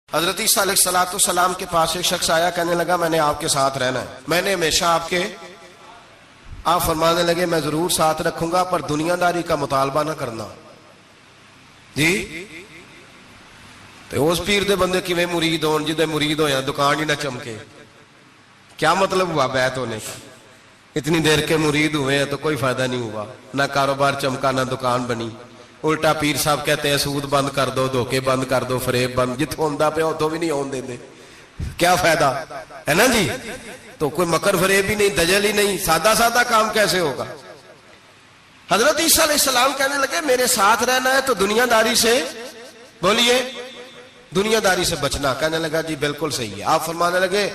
حضرت عیسیٰ علیہ السلام کے پاس ایک شخص آیا، کہنے لگا میں نے آپ کے ساتھ رہنا ہے، میں نے ہمیشہ آپ فرمانے لگے میں ضرور ساتھ رکھوں گا پر دنیا داری کا مطالبہ نہ کرنا جی۔ تو اس پیر دے بندے کی مرید ہون جدے مرید ہویا دکان ہی نہ چمکے، کیا مطلب ہوا بیعت ہونے کا؟ اتنی دیر کے مرید ہوئے ہیں تو کوئی فائدہ نہیں ہوا، نہ کاروبار چمکا نہ دکان بنی۔ الٹا پیر صاحب کہتے ہیں سود بند کر دو، دھوکے بند کر دو، فریب بند، جت ہوندہ پہ تو بھی نہیں ہون دے دے، کیا فائدہ ہے نا جی؟ تو کوئی مکر فریب ہی نہیں، دجل ہی نہیں، سادہ سادہ کام کیسے ہوگا؟ حضرت عیسیٰ علیہ السلام کہنے لگے میرے ساتھ رہنا ہے تو دنیا داری سے، بولیے دنیا داری سے بچنا۔ کہنے لگا جی بالکل صحیح ہے۔ آپ فرمانے لگے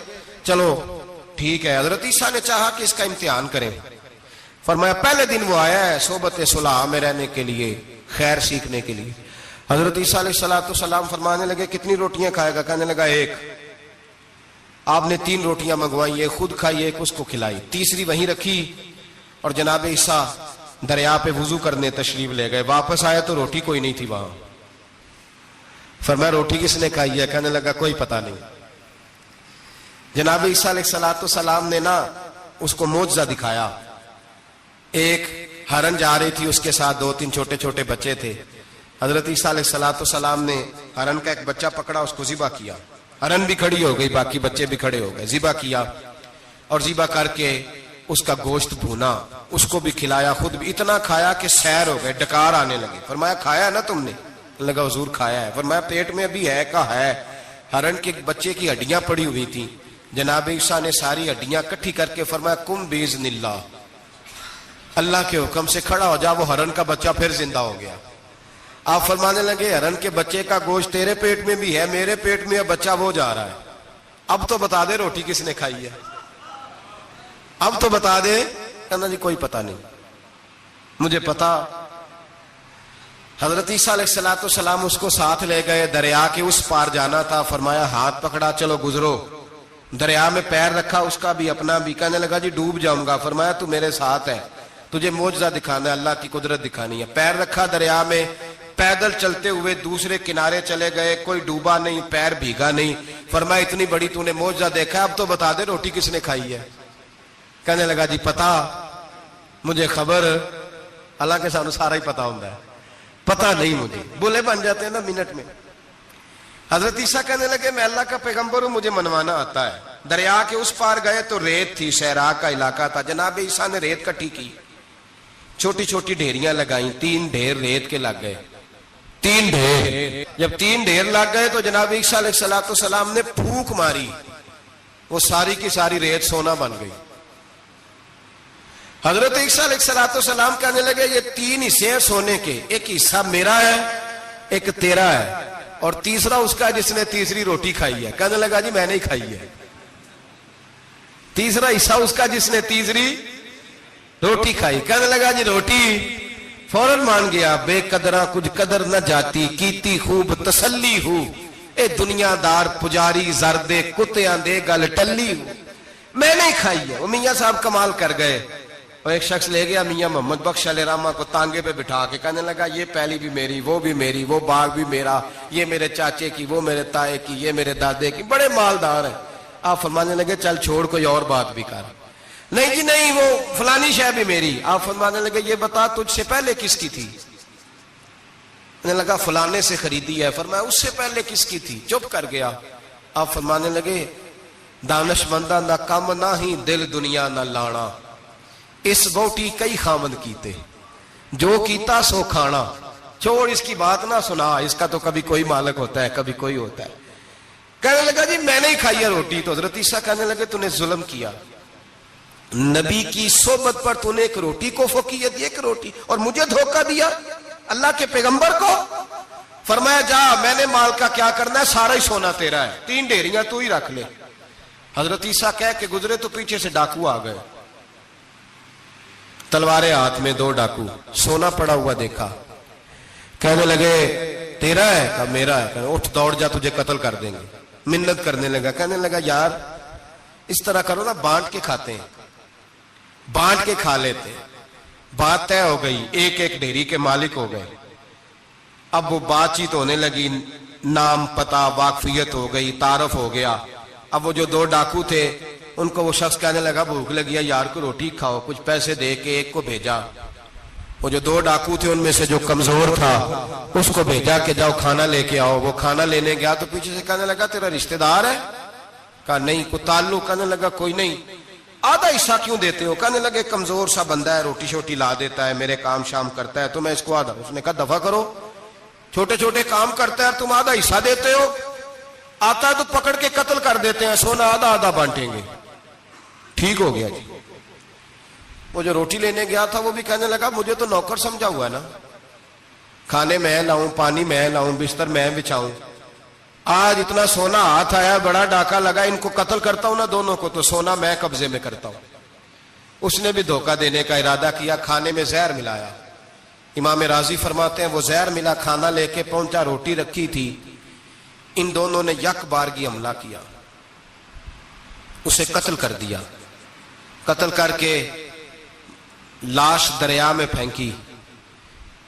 چلو ٹھیک ہے۔ حضرت عیسیٰ نے چاہا کہ اس کا امتحان کریں، فرمایا پہلے دن وہ آیا ہے صحبت صلح میں رہنے کے لیے، خیر سیکھنے کے لیے۔ حضرت عیسیٰ علیہ السلام فرمانے لگے کتنی روٹیاں کھائے گا؟ کہنے لگا ایک۔ آپ نے 3 روٹیاں منگوائی، ایک خود کھائی، ایک اس کو کھلائی، تیسری وہیں رکھی اور جناب عیسیٰ دریا پہ وضو کرنے تشریف لے گئے۔ واپس آئے تو روٹی کوئی نہیں تھی وہاں۔ فرمایا روٹی کس نے کھائی ہے؟ کہنے لگا کوئی پتہ نہیں۔ جناب عیسیٰ علیہ السلام نے نا اس کو معجزہ دکھایا۔ ایک ہرن جا رہی تھی، اس کے ساتھ 2-3 چھوٹے چھوٹے بچے تھے۔ حضرت عیسیٰ علیہ السلام نے ہرن کا ایک بچہ پکڑا، اس کو ذبح کیا۔ ہرن بھی کھڑی ہو گئی، باقی بچے بھی کھڑے ہو گئے۔ ذبح کیا اور ذبح کر کے اس کا گوشت بھونا، اس کو بھی کھلایا، خود بھی اتنا کھایا کہ سیر ہو گئے، ڈکار آنے لگے۔ فرمایا کھایا نا تم نے؟ لگا حضور کھایا ہے۔ فرمایا پیٹ میں ابھی ہے کا ہے؟ ہرن کے بچے کی ہڈیاں پڑی ہوئی تھی۔ جناب عیسیٰ نے ساری ہڈیاں کٹھی کر کے فرمایا کم باذن اللہ، اللہ کے حکم سے کھڑا ہو جا۔ وہ ہرن کا بچہ پھر زندہ ہو گیا۔ آپ فرمانے لگے ہرن کے بچے کا گوشت تیرے پیٹ میں بھی ہے، میرے پیٹ میں بچہ وہ جا رہا ہے، اب تو بتا دے روٹی کس نے کھائی ہے، اب تو بتا دے۔ کہنا جی کوئی پتہ نہیں، مجھے پتا۔ حضرت عیسیٰ علیہ السلام اس کو ساتھ لے گئے، دریا کے اس پار جانا تھا۔ فرمایا ہاتھ پکڑا چلو گزرو۔ دریا میں پیر رکھا، اس کا بھی اپنا بھی۔ کہنے لگا جی ڈوب جاؤں گا۔ فرمایا تو میرے ساتھ ہے، تجھے معجزہ دکھانا ہے، اللہ کی قدرت دکھانی ہے۔ پیر رکھا دریا میں، پیدل چلتے ہوئے دوسرے کنارے چلے گئے، کوئی ڈوبا نہیں، پیر بھیگا نہیں۔ فرمایا اتنی بڑی تو نے معجزہ دیکھا ہے، اب تو بتا دے روٹی کس نے کھائی ہے؟ کہنے لگا جی پتا، مجھے خبر، حالانکہ سانو سارا ہی پتا ہوتا ہے، پتا نہیں مجھے، بولے بن جاتے ہیں نا منٹ میں۔ حضرت عیسیٰ کہنے لگے میں اللہ کا پیغمبر ہوں، مجھے منوانا آتا ہے۔ دریا کے اس پار گئے تو ریت تھی، صحرا کا علاقہ تھا۔ جناب عیسیٰ نے ریت کٹھی کی، چھوٹی چھوٹی ڈھیریاں لگائیں، 3 ڈھیر ریت کے لگ گئے، 3 ڈھیر۔ جب 3 ڈھیر لگ گئے تو جناب عیسیٰ علیہ السلام نے پھونک ماری، وہ ساری کی ساری ریت سونا بن گئی۔ حضرت عیسیٰ علیہ السلام کہنے لگے یہ 3 حصے ہیں سونے کے، ایک حصہ میرا ہے، ایک تیرا ہے، اور تیسرا اس کا جس نے تیسری روٹی کھائی ہے۔ کہنے لگا جی میں نے ہی کھائی ہے۔ تیسرا حصہ اس کا جس نے تیسری روٹی کھائی۔ کہنے لگا جی روٹی؟ فوراً مان گیا، بے قدرہ کچھ قدر نہ جاتی، کیتی خوب تسلی ہو، اے دنیا دار پجاری زردے کتیاں دے گل ٹلی ہو، میں نے ہی کھائی ہے۔ وہ میاں صاحب کمال کر گئے، اور ایک شخص لے گیا میاں محمد بخش علیہ رحمہ کو تانگے پہ بٹھا کے، کہنے لگا یہ پہلی بھی میری، وہ بھی میری، وہ باغ بھی میرا، یہ میرے چاچے کی، وہ میرے تائے کی، یہ میرے دادے کی، بڑے مالدار ہیں۔ آپ فرمانے لگے چل چھوڑ کوئی اور بات بھی کر۔ نہیں جی نہیں، وہ فلانی شے بھی میری۔ آپ فرمانے لگے یہ بتا تجھ سے پہلے کس کی تھی؟ کہنے لگا فلانے سے خریدی ہے۔ فرمایا اس سے پہلے کس کی تھی؟ چپ کر گیا۔ آپ فرمانے لگے دانش مندہ نہ کم نہ ہی دل دنیا نہ لانا، اس بوٹی کئی خامن کیتے، جو کیتا سو کھانا، چھوڑ اس کی بات نہ سنا، اس کا تو کبھی کوئی مالک ہوتا ہے کبھی کوئی ہوتا ہے۔ کہنے لگا جی میں نے ہی کھائی ہے روٹی۔ تو حضرت عیسیٰ کہنے لگے تو نے ظلم کیا، نبی کی صحبت پر تو نے ایک روٹی کو فوقیت دی، ایک روٹی، اور مجھے دھوکہ دیا اللہ کے پیغمبر کو۔ فرمایا جا میں نے مال کا کیا کرنا ہے، سارا ہی سونا تیرا ہے، 3 ڈھیریاں تو ہی رکھ لے۔ حضرت عیسیٰ کہہ کے گزرے تو پیچھے سے ڈاکو آ گئے، تلواریں ہاتھ میں، 2 ڈاکو، سونا پڑا ہوا دیکھا۔ کہنے لگے تیرا ہے؟ کہا میرا ہے۔ کہنے اٹھ دوڑ جا تجھے قتل کر دیں گے۔ منت کرنے لگا، کہنے لگا یار اس طرح کرو نا، بانٹ کے کھاتے ہیں، بانٹ کے کھا لیتے ہیں۔ بات طے ہو گئی، ایک ایک ڈھیری کے مالک ہو گئے۔ اب وہ بات چیت ہونے لگی، نام پتہ واقفیت ہو گئی, تعارف ہو گیا. اب وہ جو 2 ڈاکو تھے ان کو وہ شخص کہنے لگا بھوک لگی ہے یار کو روٹی کھاؤ, کچھ پیسے دے کے ایک کو بھیجا. وہ جو 2 ڈاکو تھے ان میں سے جو کمزور تھا اس کو بھیجا کہ جاؤ کھانا لے کے آؤ. وہ کھانا لینے گیا تو پیچھے سے کہنے لگا تیرا رشتہ دار ہے؟ کہا نہیں. کوئی تعلق؟ کہنے لگا کوئی نہیں. آدھا حصہ کیوں دیتے ہو؟ کہنے لگے کمزور سا بندہ ہے, روٹی شوٹی لا دیتا ہے, میرے کام شام کرتا ہے, تو میں اس کو آدھا. اس نے کہا دفع کرو, چھوٹے چھوٹے کام کرتا ہے تم آدھا حصہ دیتے ہو, آتا ہے تو پکڑ کے قتل کر دیتے ہیں, سونا آدھا آدھا بانٹیں گے. ٹھیک ہو گیا جی. وہ جو روٹی لینے گیا تھا وہ بھی کہنے لگا مجھے تو نوکر سمجھا ہوا ہے نا, کھانے میں لاؤں, پانی میں لاؤں, بستر میں بچھاؤں. آج اتنا سونا ہاتھ آیا, بڑا ڈاکہ لگا, ان کو قتل کرتا ہوں نا دونوں کو, تو سونا میں قبضے میں کرتا ہوں. اس نے بھی دھوکہ دینے کا ارادہ کیا, کھانے میں زہر ملایا. امام راضی فرماتے ہیں وہ زہر ملا, کھانا لے کے پہنچا, روٹی رکھی تھی, ان دونوں نے یک بارگی حملہ کیا, اسے قتل کر دیا. قتل کر کے لاش دریا میں پھینکی,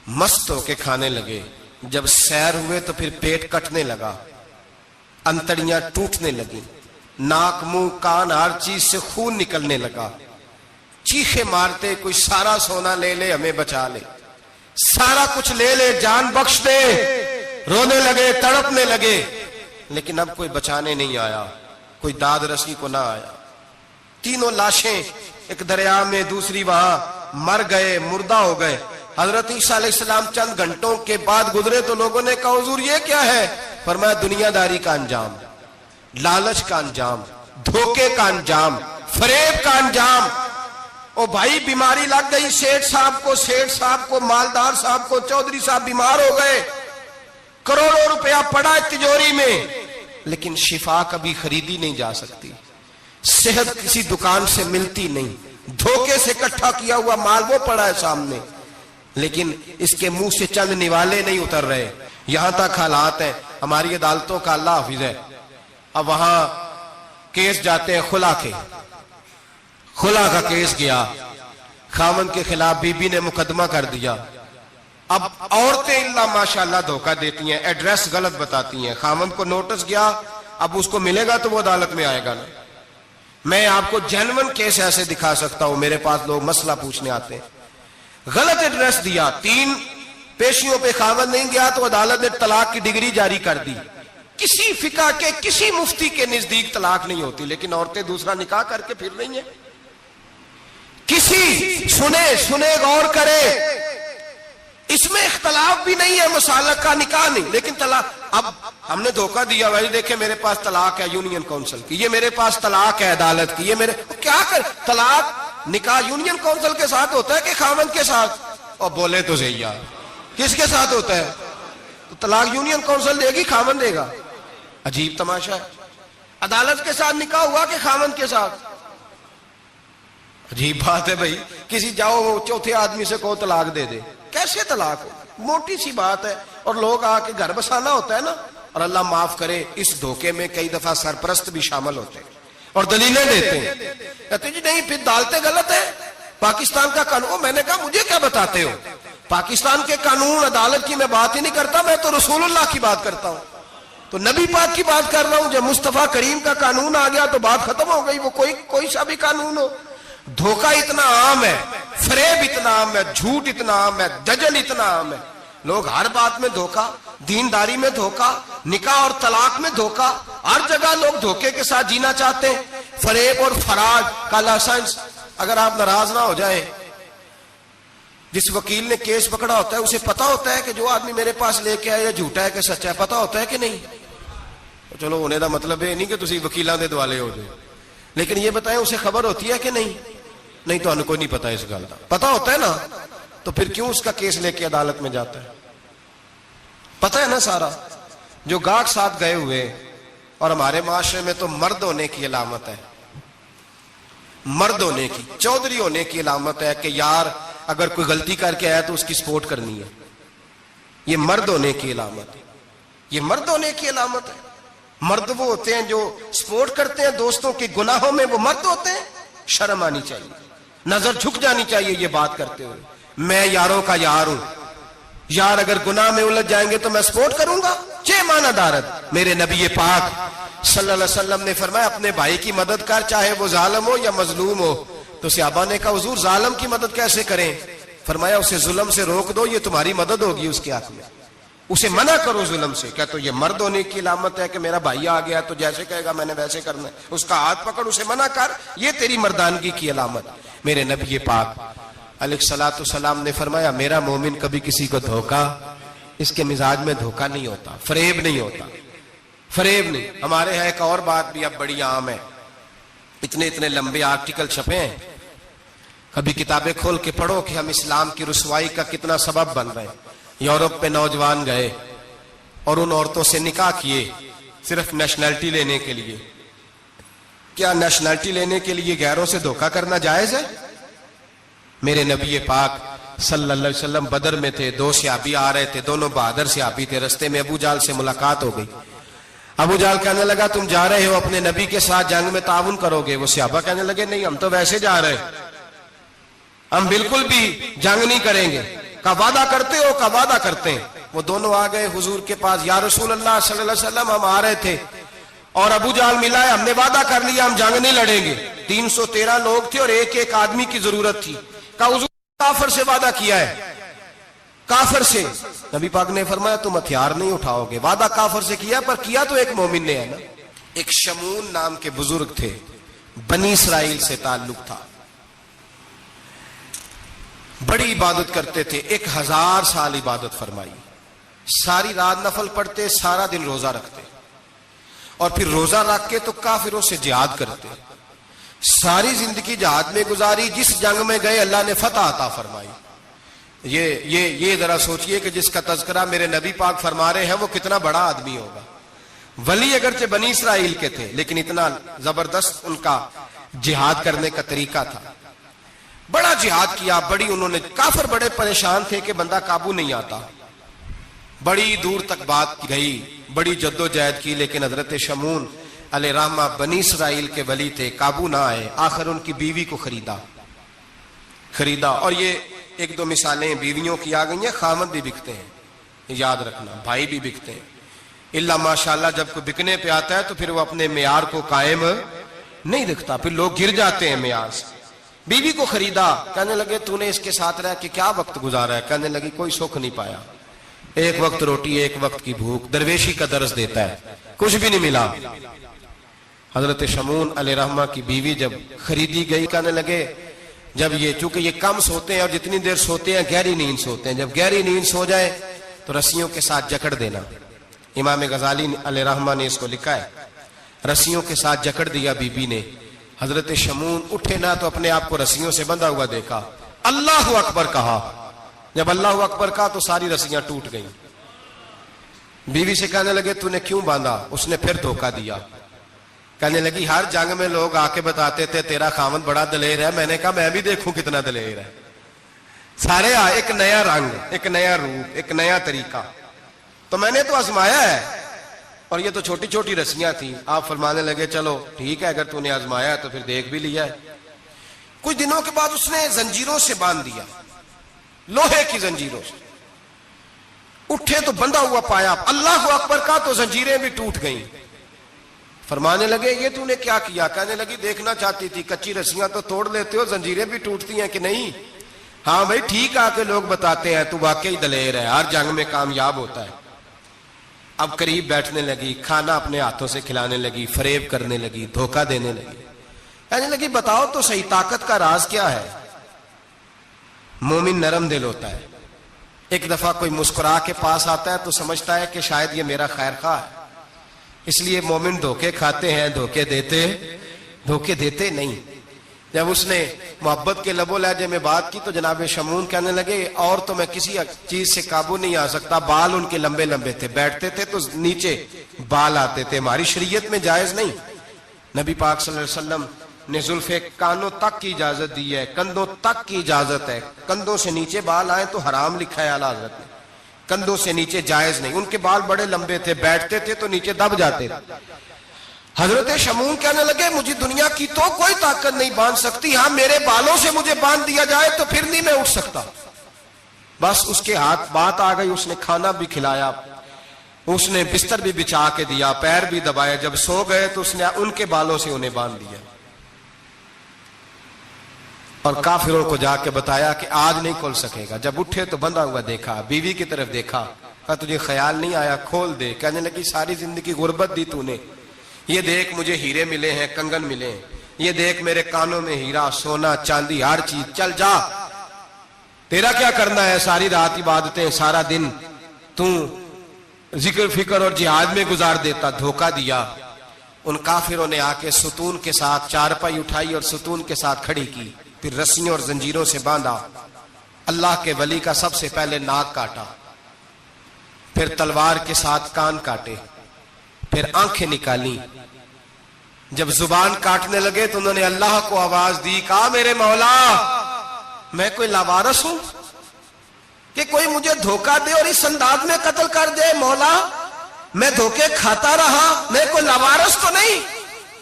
مست ہو کے کھانے لگے. جب سیر ہوئے تو پھر پیٹ کٹنے لگا, انتڑیاں ٹوٹنے لگی, ناک منہ کان ہر چیز سے خون نکلنے لگا. چیخے مارتے کوئی سارا سونا لے لے ہمیں بچا لے, سارا کچھ لے لے جان بخش دے. رونے لگے, تڑپنے لگے, لیکن اب کوئی بچانے نہیں آیا, کوئی داد رسی کو نہ آیا. تینوں لاشیں ایک دریا میں, دوسری وہاں, مر گئے, مردہ ہو گئے. حضرت عیسیٰ علیہ السلام چند گھنٹوں کے بعد گزرے تو لوگوں نے کہا حضور یہ کیا ہے؟ فرمایا دنیا داری کا انجام, لالچ کا انجام, دھوکے کا انجام, فریب کا انجام. او بھائی بیماری لگ گئی سیٹھ صاحب کو, مالدار صاحب کو, چودھری صاحب بیمار ہو گئے, کروڑوں روپیہ پڑا تجوری میں, لیکن شفا کبھی خریدی نہیں جا سکتی, صحت کسی دکان سے ملتی نہیں, دھوکے سے اکٹھا کیا ہوا مال وہ پڑا ہے سامنے, لیکن اس کے منہ سے چند نوالے نہیں اتر رہے. یہاں تک حالات ہیں. ہماری عدالتوں کا اللہ حافظ ہے, اب وہاں کیس جاتے ہیں خلا کے, خلا کا کیس گیا, خاوند کے خلاف بی بی نے مقدمہ کر دیا. اب عورتیں اللہ ماشاءاللہ دھوکہ دیتی ہیں, ایڈریس غلط بتاتی ہیں. خاوند کو نوٹس گیا, اب اس کو ملے گا تو وہ عدالت میں آئے گا نا. میں آپ کو جینون کیس ایسے دکھا سکتا ہوں, میرے پاس لوگ مسئلہ پوچھنے آتے ہیں. غلط ایڈریس دیا, 3 پیشیوں پہ خاوند نہیں گیا تو عدالت نے طلاق کی ڈگری جاری کر دی. کسی فقہ کے کسی مفتی کے نزدیک طلاق نہیں ہوتی, لیکن عورتیں دوسرا نکاح کر کے پھر رہی ہیں. کسی سنے غور کرے, اس میں اختلاف بھی نہیں ہے, مسالک کا نکاح نہیں, لیکن طلاق. اب ہم نے دھوکہ دیا, بھائی دیکھیں میرے پاس طلاق ہے یونین کونسل کی, یہ میرے پاس طلاق ہے عدالت کی, یہ میرے کیا کر. طلاق نکاح یونین کونسل کے ساتھ ہوتا ہے کہ خاوند کے ساتھ؟ اور بولے تو صحیح یار, کس کے ساتھ ہوتا ہے؟ تو طلاق یونین کونسل دے گی, خاوند دے گا؟ عجیب تماشا ہے. عدالت کے ساتھ نکاح ہوا کہ خاوند کے ساتھ؟ عجیب بات ہے بھائی. کسی جاؤ چوتھے آدمی سے کہو طلاق دے دے, کیسے طلاق ہو؟ موٹی سی بات ہے. اور لوگ آ کے گھر بسانا ہوتا ہے نا, اور اللہ معاف کرے اس دھوکے میں کئی دفعہ سرپرست بھی شامل ہوتے ہیں اور دلیلیں دیتے ہیں, کہتے جی نہیں پھر ڈالتے غلط ہے, پاکستان کا قانون. میں نے کہا مجھے کیا بتاتے ہو, پاکستان کے قانون عدالت کی میں بات ہی نہیں کرتا, میں تو رسول اللہ کی بات کرتا ہوں, تو نبی پاک کی بات کر رہا ہوں. جب مصطفیٰ کریم کا قانون آ گیا تو بات ختم ہو گئی, وہ کوئی سا بھی قانون ہو. دھوکہ اتنا عام ہے, فریب اتنا عام ہے, جھوٹ اتنا عام ہے, دجل اتنا عام ہے. لوگ ہر بات میں دھوکہ, دینداری میں دھوکہ, نکاح اور طلاق میں دھوکہ, ہر جگہ لوگ دھوکے کے ساتھ جینا چاہتے ہیں. فریب اور فراڈ کا لائسنس. اگر آپ ناراض نہ ہو جائیں, جس وکیل نے کیس پکڑا ہوتا ہے اسے پتا ہوتا ہے کہ جو آدمی میرے پاس لے کے آیا جھوٹا ہے کہ سچا ہے, پتا ہوتا ہے کہ نہیں؟ چلو ہونے کا مطلب ہے نہیں کہ تسی وکیلاں دے دوالے ہو جائے, لیکن یہ بتائیں اسے خبر ہوتی ہے کہ نہیں؟ نہیں تو کوئی نہیں پتا اس گل کا. پتا ہوتا ہے نا, تو پھر کیوں اس کا کیس لے کے عدالت میں جاتا ہے؟ پتا ہے نا سارا. جو گاہک ساتھ گئے ہوئے, اور ہمارے معاشرے میں تو مرد ہونے کی علامت ہے, مرد ہونے کی, چودھری ہونے کی علامت ہے کہ یار اگر کوئی غلطی کر کے آیا تو اس کی سپورٹ کرنی ہے. یہ مرد ہونے کی علامت ہے, یہ مرد ہونے کی علامت ہے. مرد وہ ہوتے ہیں جو سپورٹ کرتے ہیں دوستوں کے گناہوں میں, وہ مرد ہوتے ہیں. شرم آنی چاہیے, نظر جھک جانی چاہیے یہ بات کرتے ہوئے. میں یاروں کا یار ہوں, یار اگر گناہ میں الجھ جائیں گے تو میں سپورٹ کروں گا. چے مانا دارت. میرے نبی پاک صلی اللہ علیہ وسلم نے فرمایا اپنے بھائی کی مدد کر, چاہے وہ ظالم ہو یا مظلوم ہو. تو صحابہ نے کہا حضور ظالم کی مدد کیسے کریں؟ فرمایا اسے ظلم سے روک دو, یہ تمہاری مدد ہوگی اس کے حق میں. اسے منع کرو ظلم سے. کیا تو یہ مرد ہونے کی علامت ہے کہ میرا بھائی آ گیا تو جیسے کہے گا میں نے ویسے کرنا ہے؟ اس کا ہاتھ پکڑ, اسے منع کر, یہ تیری مردانگی کی علامت. میرے نبی پاک علیہ الصلوۃ والسلام نے فرمایا میرا مومن کبھی کسی کو دھوکا, اس کے مزاج میں دھوکا نہیں ہوتا, فریب نہیں ہوتا, فریب نہیں. ہمارے یہاں ایک اور بات بھی اب بڑی عام ہے, اتنے لمبے آرٹیکل چھپے ہیں, کبھی کتابیں کھول کے پڑھو کہ ہم اسلام کی رسوائی کا کتنا سبب بن رہے ہیں. یورپ پہ نوجوان گئے اور ان عورتوں سے نکاح کیے صرف نیشنلٹی لینے کے لیے. کیا نیشنلٹی لینے کے لیے غیروں سے دھوکا کرنا جائز ہے؟ میرے نبی پاک صلی اللہ علیہ وسلم بدر میں تھے, 2 صحابی آ رہے تھے, دونوں بہادر صحابی تھے. رستے میں ابو جہل سے ملاقات ہو گئی. ابو جہل کہنے لگا تم جا رہے ہو اپنے نبی کے ساتھ جنگ میں تعاون کرو گے؟ وہ صحابہ کہنے لگے نہیں, ہم تو ویسے جا رہے ہیں, ہم بالکل بھی جنگ نہیں کریں گے. کا وعدہ کرتے ہو؟ کا وعدہ کرتے ہیں. وہ دونوں آ گئے حضور کے پاس, یا رسول اللہ صلی اللہ علیہ وسلم ہم آ رہے تھے اور ابو جہل ملا ہے, ہم نے وعدہ کر لیا ہم جنگ نہیں لڑیں گے. 313 لوگ تھے اور ایک آدمی کی ضرورت تھی. کہا حضور کافر سے وعدہ کیا ہے, کافر سے. نبی پاک نے فرمایا تم ہتھیار نہیں اٹھاؤ گے. وعدہ کافر سے کیا پر کیا تو ایک مومن نے ہے نا. ایک شمون نام کے بزرگ تھے, بنی اسرائیل سے تعلق تھا, بڑی عبادت کرتے تھے, 1000 سال عبادت فرمائی, ساری رات نفل پڑھتے, سارا دن روزہ رکھتے, اور پھر روزہ رکھ کے تو کافروں سے جہاد کرتے. ساری زندگی جہاد میں گزاری, جس جنگ میں گئے اللہ نے فتح عطا فرمائی. یہ ذرا سوچئے کہ جس کا تذکرہ میرے نبی پاک فرما رہے ہیں وہ کتنا بڑا آدمی ہوگا. ولی اگرچہ بنی اسرائیل کے تھے لیکن اتنا زبردست ان کا جہاد کرنے کا طریقہ تھا. بڑا جہاد کیا, بڑی انہوں نے, کافر بڑے پریشان تھے کہ بندہ قابو نہیں آتا, بڑی دور تک بات گئی, بڑی جدوجہد کی, لیکن حضرت شمون علیہ رحمہ بنی اسرائیل کے ولی تھے, قابو نہ آئے. آخر ان کی بیوی کو خریدا. اور یہ 1-2 مثالیں بیویوں کی آ گئی ہیں, خامد بھی بکتے ہیں, یاد رکھنا, بھائی بھی بکتے ہیں. اللہ ماشاءاللہ جب کوئی بکنے پہ آتا ہے تو پھر وہ اپنے معیار کو قائم نہیں رکھتا, پھر لوگ گر جاتے ہیں معیار سے. بیوی کو خریدا, کہنے لگے تو نے اس کے ساتھ رہ کے کیا وقت گزارا ہے؟ کہنے لگی کوئی سکھ نہیں پایا, ایک وقت روٹی ایک وقت کی بھوک, درویشی کا درس دیتا ہے, کچھ بھی نہیں ملا. حضرت شمون علیہ رحمہ کی بیوی جب خریدی گئی, کہنے لگے جب چونکہ یہ کم سوتے ہیں اور جتنی دیر سوتے ہیں گہری نیند سوتے ہیں, جب گہری نیند سو جائے تو رسیوں کے ساتھ جکڑ دینا. امام غزالی علیہ رحمہ نے اس کو لکھا ہے, رسیوں کے ساتھ جکڑ دیا بیوی نے. حضرت شمون اٹھے نہ تو اپنے آپ کو رسیوں سے بندھا ہوا دیکھا, اللہ اکبر کہا. جب اللہ اکبر کہا تو ساری رسیاں ٹوٹ گئیں. بیوی سے کہنے لگے تو نے کیوں باندھا؟ اس نے پھر دھوکہ دیا. کہنے لگی ہر جنگ میں لوگ آ کے بتاتے تھے تیرا خاوند بڑا دلیر ہے, میں نے کہا میں بھی دیکھوں کتنا دلیر ہے. سارے ایک نیا رنگ, ایک نیا روپ, ایک نیا طریقہ, تو میں نے تو آزمایا ہے. اور یہ تو چھوٹی چھوٹی رسیاں تھیں. آپ فرمانے لگے چلو ٹھیک ہے, اگر تو نے آزمایا ہے تو پھر دیکھ بھی لیا ہے. کچھ دنوں کے بعد اس نے زنجیروں سے باندھ دیا, لوہے کی زنجیروں سے. اٹھے تو بندھا ہوا پایا, اللہ اکبر کا تو زنجیریں بھی ٹوٹ گئیں. فرمانے لگے یہ تو نے کیا کیا؟ کہنے لگی دیکھنا چاہتی تھی, کچی رسیاں تو توڑ لیتے ہو, زنجیریں بھی ٹوٹتی ہیں کہ نہیں؟ ہاں بھائی ٹھیک آ کے لوگ بتاتے ہیں تو واقعی دلیر ہے, ہر جنگ میں کامیاب ہوتا ہے. اب قریب بیٹھنے لگی, کھانا اپنے ہاتھوں سے کھلانے لگی, فریب کرنے لگی, دھوکہ دینے لگی. کہنے لگی بتاؤ تو صحیح طاقت کا راز کیا ہے؟ مومن نرم دل ہوتا ہے. ایک دفعہ کوئی مسکرا کے پاس آتا ہے تو سمجھتا ہے کہ شاید یہ میرا خیر خواہ ہے, اس لیے مومن دھوکے کھاتے ہیں, دھوکے دیتے نہیں. جب اس نے محبت کے لب و لہجے میں بات کی تو جناب شمون کہنے لگے اور تو میں کسی چیز سے قابو نہیں آ سکتا. بال ان کے لمبے لمبے تھے, بیٹھتے تھے تو نیچے بال آتے تھے, ہماری شریعت میں جائز نہیں. نبی پاک صلی اللہ علیہ وسلم نے زلفے کانوں تک کی اجازت دی ہے, کندھوں تک کی اجازت ہے. کندھوں سے نیچے بال آئے تو حرام لکھا ہے اعلیٰ حضرت نے, کندھوں سے نیچے جائز نہیں. ان کے بال بڑے لمبے تھے, بیٹھتے تھے تو نیچے دب جاتے تھے. حضرت شمون کہنے لگے مجھے دنیا کی تو کوئی طاقت نہیں باندھ سکتی, ہاں میرے بالوں سے مجھے باندھ دیا جائے تو پھر نہیں میں اٹھ سکتا. بس اس کے ہاتھ بات آ گئی، اس نے کھانا بھی کھلایا، اس نے بستر بھی بچھا کے دیا، پیر بھی دبایا، جب سو گئے تو اس نے ان کے بالوں سے انہیں باندھ دیا اور کافروں کو جا کے بتایا کہ آج نہیں کھول سکے گا۔ جب اٹھے تو بندھا ہوا دیکھا، بیوی کی طرف دیکھا، کہا تجھے خیال نہیں آیا کھول دے؟ کہنے لگی ساری زندگی غربت دی تو نے، یہ دیکھ مجھے ہیرے ملے ہیں، کنگن ملے ہیں، یہ دیکھ میرے کانوں میں ہیرا، سونا، چاندی، ہر چیز، چل جا، تیرا کیا کرنا ہے؟ ساری رات عبادتیں، سارا دن تو ذکر فکر اور جہاد میں گزار دیتا۔ دھوکہ دیا۔ ان کافروں نے آ کے ستون کے ساتھ چارپائی اٹھائی اور ستون کے ساتھ کھڑی کی، پھر رسیوں اور زنجیروں سے باندھا۔ اللہ کے ولی کا سب سے پہلے ناک کاٹا، پھر تلوار کے ساتھ کان کاٹے، پھر آنکھیں نکالی۔ جب زبان کاٹنے لگے تو انہوں نے اللہ کو آواز دی، کہا میرے مولا میں کوئی لاوارث ہوں کہ کوئی مجھے دھوکہ دے اور اس انداز میں قتل کر دے؟ مولا میں دھوکے کھاتا رہا، میں کوئی لاوارث تو نہیں؟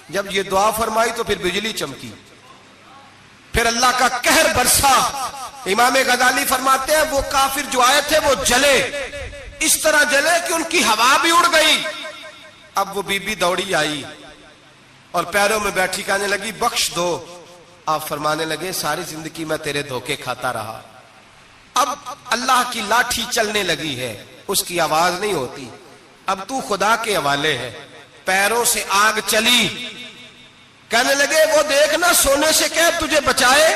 جب یہ دعا فرمائی تو پھر بجلی چمکی، پھر اللہ کا قہر برسا۔ امام غزالی فرماتے ہیں وہ کافر جو آئے تھے وہ جلے، اس طرح جلے کہ ان کی ہوا بھی اڑ گئی۔ اب وہ بی بی دوڑی آئی اور پیروں میں بیٹھی کہنے لگی بخش دو۔ آپ فرمانے لگے ساری زندگی میں تیرے دھوکے کھاتا رہا، اب اللہ کی لاٹھی چلنے لگی ہے، اس کی آواز نہیں ہوتی، اب تو خدا کے حوالے ہے۔ پیروں سے آگ چلی، کہنے لگے وہ دیکھنا سونے سے کہہ تجھے بچائے،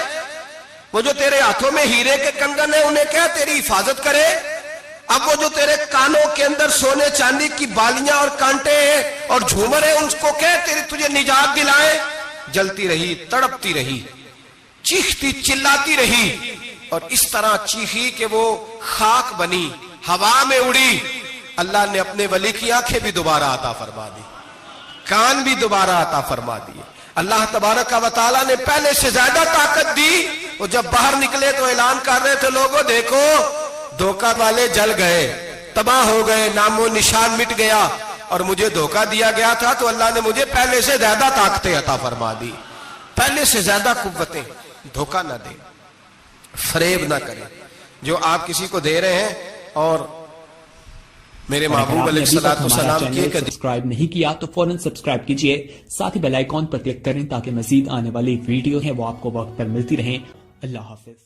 وہ جو تیرے ہاتھوں میں ہیرے کے کنگن ہیں انہیں کہہ تیری حفاظت کرے، اب وہ جو تیرے کانوں کے اندر سونے چاندی کی بالیاں اور کانٹے ہیں اور جھومر ہیں ان کو کہہ تجھے نجات دلائے۔ جلتی رہی، تڑپتی رہی، چیختی چلاتی رہی اور اس طرح چیخی کہ وہ خاک بنی، ہوا میں اڑی۔ اللہ نے اپنے ولی کی آنکھیں بھی دوبارہ عطا فرما دی، کان بھی دوبارہ عطا فرما دیے۔ اللہ تبارک و تعالیٰ نے پہلے سے زیادہ طاقت دی۔ وہ جب باہر نکلے تو اعلان کر رہے تھے لوگوں دیکھو دھوکہ والے جل گئے، تباہ ہو گئے، نام و نشان مٹ گیا، اور مجھے دھوکہ دیا گیا تھا تو اللہ نے مجھے پہلے سے زیادہ طاقتیں عطا فرما دی، پہلے سے زیادہ قوتیں۔ دھوکہ نہ دیں، فریب نہ کریں جو آپ کسی کو دے رہے ہیں۔ اور میرے محبوب علیہ السلام کی سبسکرائب نہیں کیا تو فوراً سبسکرائب کیجئے، ساتھ ہی بیل آئیکن پر کلک کریں تاکہ مزید آنے والی ویڈیو ہیں وہ آپ کو وقت پر ملتی رہیں۔ اللہ حافظ۔